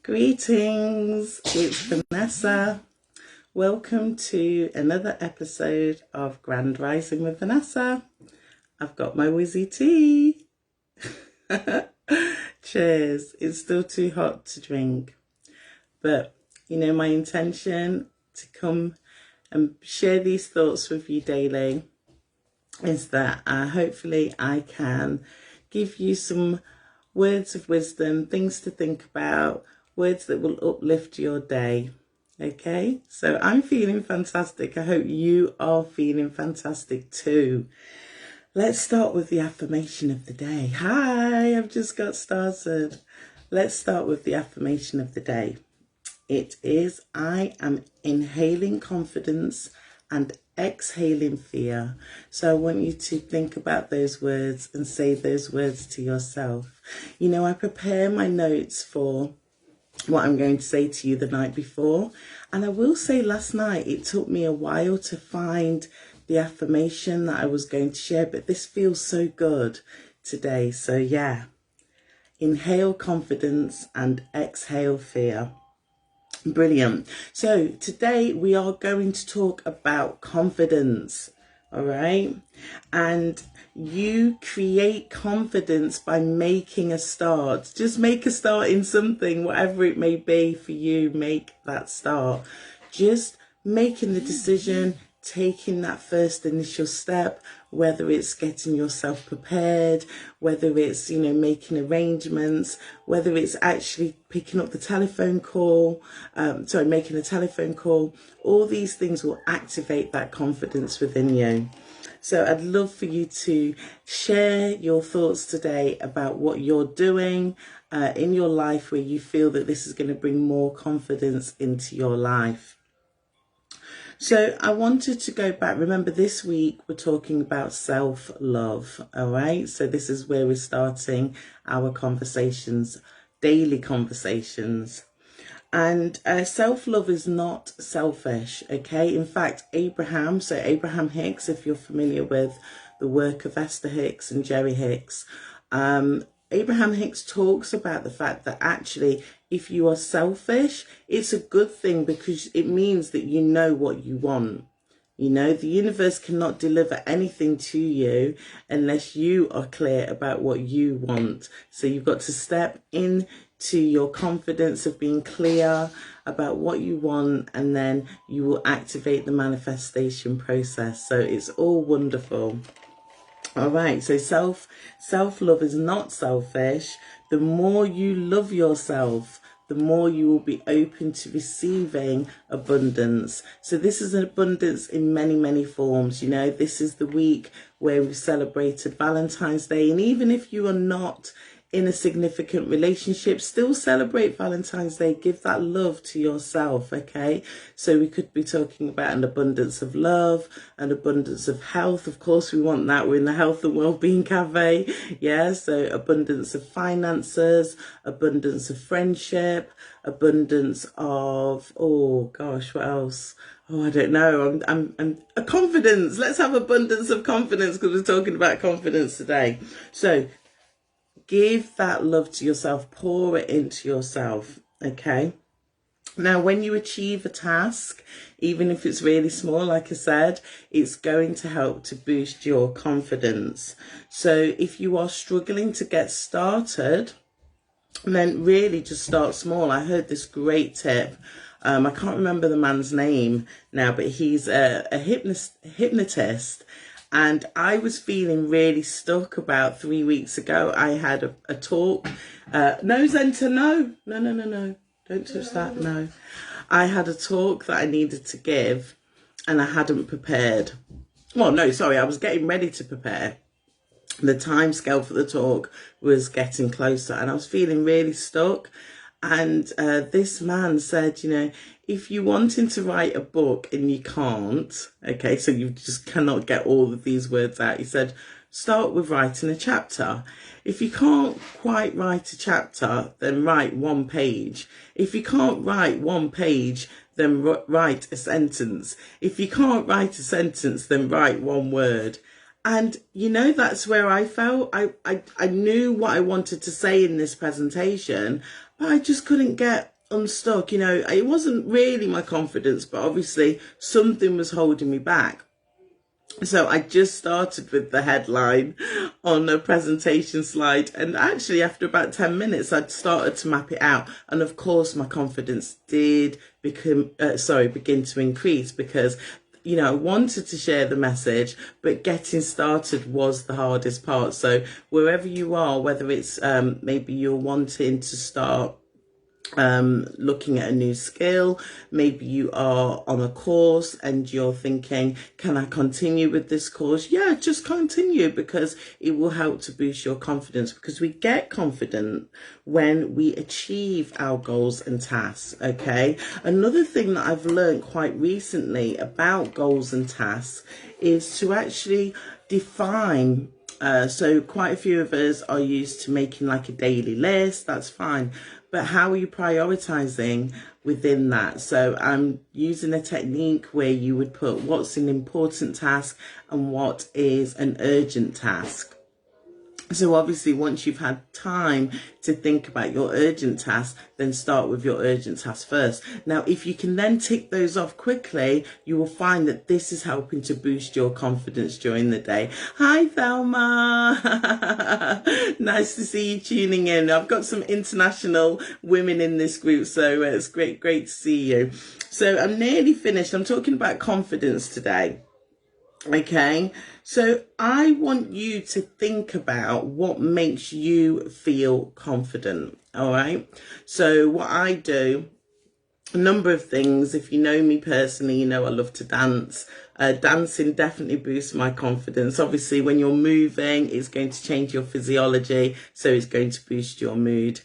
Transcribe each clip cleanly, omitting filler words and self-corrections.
Greetings, it's Vanessa. Welcome to another episode of Grand Rising with Vanessa. I've got my whizzy tea. Cheers. It's still too hot to drink. But, my intention to come and share these thoughts with you daily is that hopefully I can give you some words of wisdom, things to think about, words that will uplift your day. Okay, so I'm feeling fantastic. I hope you are feeling fantastic too. Let's start with the affirmation of the day. Hi, I've just got started. Let's start with the affirmation of the day. It is, I am inhaling confidence and exhaling fear. So I want you to think about those words and say those words to yourself. I prepare my notes for what I'm going to say to you the night before. And I will say last night, it took me a while to find the affirmation that I was going to share, but this feels so good today. So yeah, inhale confidence and exhale fear. Brilliant. So today we are going to talk about confidence. All right. And you create confidence by making a start. Just make a start in something, whatever it may be for you, make that start. Just making the decision, taking that first initial step, whether it's getting yourself prepared, whether it's, making arrangements, whether it's actually picking up the telephone call, making a telephone call, all these things will activate that confidence within you. So I'd love for you to share your thoughts today about what you're doing in your life where you feel that this is going to bring more confidence into your life. So I wanted to go back. Remember, this week we're talking about self-love. All right. So this is where we're starting our conversations, daily conversations. And self-love is not selfish. OK, in fact, Abraham Hicks, if you're familiar with the work of Esther Hicks and Jerry Hicks, Abraham Hicks talks about the fact that actually, if you are selfish, it's a good thing because it means that you know what you want. The universe cannot deliver anything to you unless you are clear about what you want. So you've got to step into your confidence of being clear about what you want, and then you will activate the manifestation process. So it's all wonderful. All right, so self-love is not selfish. The more you love yourself, the more you will be open to receiving abundance. So this is an abundance in many, many forms. This is the week where we've celebrated Valentine's Day. And even if you are not in a significant relationship, still celebrate Valentine's Day. Give that love to yourself, okay? So we could be talking about an abundance of love, an abundance of health. Of course, we want that. We're in the Health and Wellbeing Cafe. Yeah, so abundance of finances, abundance of friendship, abundance of, oh gosh, what else? Oh, I don't know. I'm a confidence. Let's have abundance of confidence because we're talking about confidence today. So give that love to yourself, pour it into yourself, okay? Now, when you achieve a task, even if it's really small, like I said, it's going to help to boost your confidence. So if you are struggling to get started, then really just start small. I heard this great tip. I can't remember the man's name now, but he's a hypnotist. And I was feeling really stuck about 3 weeks ago. I had a talk. No, Zenta, no. Don't touch that, no. I had a talk that I needed to give and I hadn't prepared. Well, no, sorry, I was getting ready to prepare. The time scale for the talk was getting closer and I was feeling really stuck. And this man said, if you wanting to write a book and you can't, okay, so you just cannot get all of these words out. He said, start with writing a chapter. If you can't quite write a chapter, then write 1 page. If you can't write 1 page, then write a sentence. If you can't write a sentence, then write 1 word. And, that's where I felt. I knew what I wanted to say in this presentation, but I just couldn't get unstuck. You know, it wasn't really my confidence, but obviously something was holding me back. So I just started with the headline on a presentation slide, and actually after about 10 minutes I'd started to map it out, and of course my confidence did begin to increase, because you know, I wanted to share the message, but getting started was the hardest part. So wherever you are, whether it's maybe you're wanting to start looking at a new skill, maybe you are on a course and you're thinking, can I continue with this course? Yeah, just continue, because it will help to boost your confidence, because we get confident when we achieve our goals and tasks. Okay, another thing that I've learned quite recently about goals and tasks is to actually define. So quite a few of us are used to making like a daily list. That's fine. But how are you prioritizing within that? So I'm using a technique where you would put what's an important task and what is an urgent task. So obviously once you've had time to think about your urgent tasks, then start with your urgent tasks first. Now, if you can then tick those off quickly, you will find that this is helping to boost your confidence during the day. Hi, Thelma. Nice to see you tuning in. I've got some international women in this group, so it's great to see you. So I'm nearly finished. I'm talking about confidence today. Okay, so I want you to think about what makes you feel confident. All right, so what I do, a number of things. If you know me personally, you know I love to dance. Dancing definitely boosts my confidence. Obviously, when you're moving, it's going to change your physiology, so it's going to boost your mood.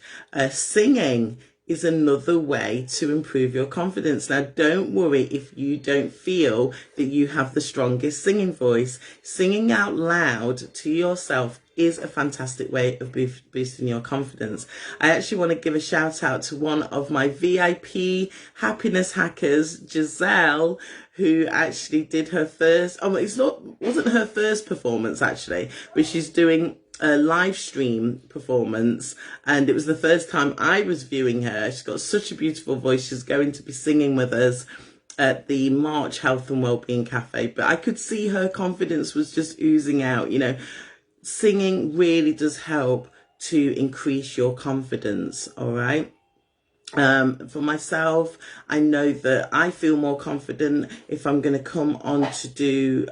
Singing is another way to improve your confidence. Now, don't worry if you don't feel that you have the strongest singing voice. Singing out loud to yourself is a fantastic way of boosting your confidence. I actually want to give a shout out to one of my VIP happiness hackers, Giselle, who actually did her first, wasn't her first performance actually, but she's doing a live stream performance, and it was the first time I was viewing her. She's got such a beautiful voice. She's going to be singing with us at the March Health and Wellbeing Cafe, but I could see her confidence was just oozing out. You know, singing really does help to increase your confidence. All right. For myself, I know that I feel more confident if I'm going to come on to do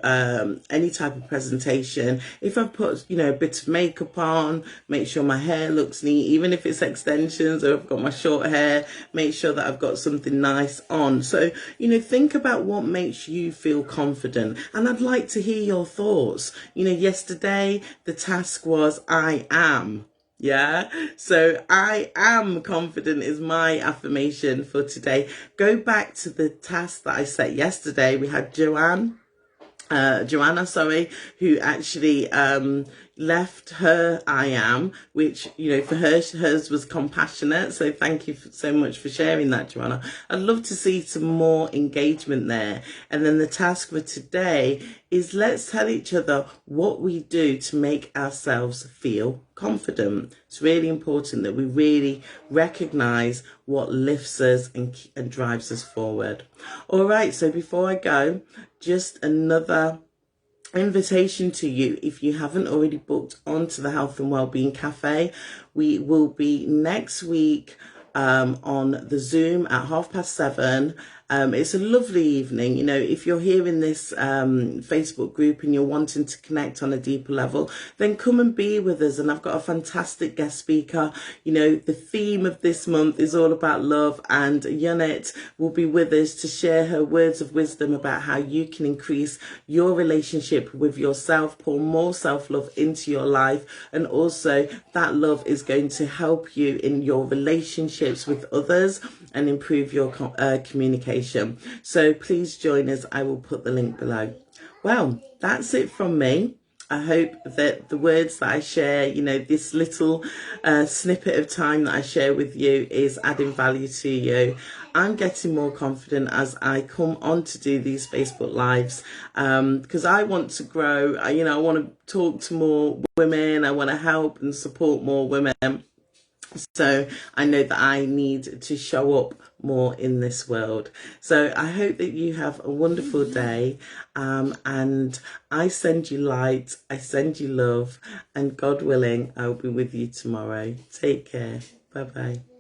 any type of presentation. If I've put, you know, a bit of makeup on, make sure my hair looks neat, even if it's extensions or I've got my short hair, make sure that I've got something nice on. So, you know, think about what makes you feel confident. And I'd like to hear your thoughts. You know, yesterday the task was I am. Yeah, so I am confident is my affirmation for today. Go back to the task that I set yesterday. We had Joanna, who actually left her I am, which, you know, for her, hers was compassionate. So thank you so much for sharing that, Joanna. I'd love to see some more engagement there. And then the task for today is let's tell each other what we do to make ourselves feel confident. It's really important that we really recognize what lifts us and drives us forward. All right, so before I go, just another invitation to you. If you haven't already booked onto the Health and Wellbeing Cafe, we will be next week on the Zoom at 7:30. It's a lovely evening. You know, if you're here in this Facebook group and you're wanting to connect on a deeper level, then come and be with us. And I've got a fantastic guest speaker. You know, the theme of this month is all about love, and Janet will be with us to share her words of wisdom about how you can increase your relationship with yourself, pour more self-love into your life, and also that love is going to help you in your relationships with others and improve your communication. So please join us. I will put the link below. Well, that's it from me. I hope that the words that I share, you know, this little snippet of time that I share with you is adding value to you. I'm getting more confident as I come on to do these Facebook Lives because I want to grow. I want to talk to more women. I want to help and support more women. So I know that I need to show up more in this world. So I hope that you have a wonderful day, and I send you light, I send you love, and God willing, I'll be with you tomorrow. Take care. Bye bye.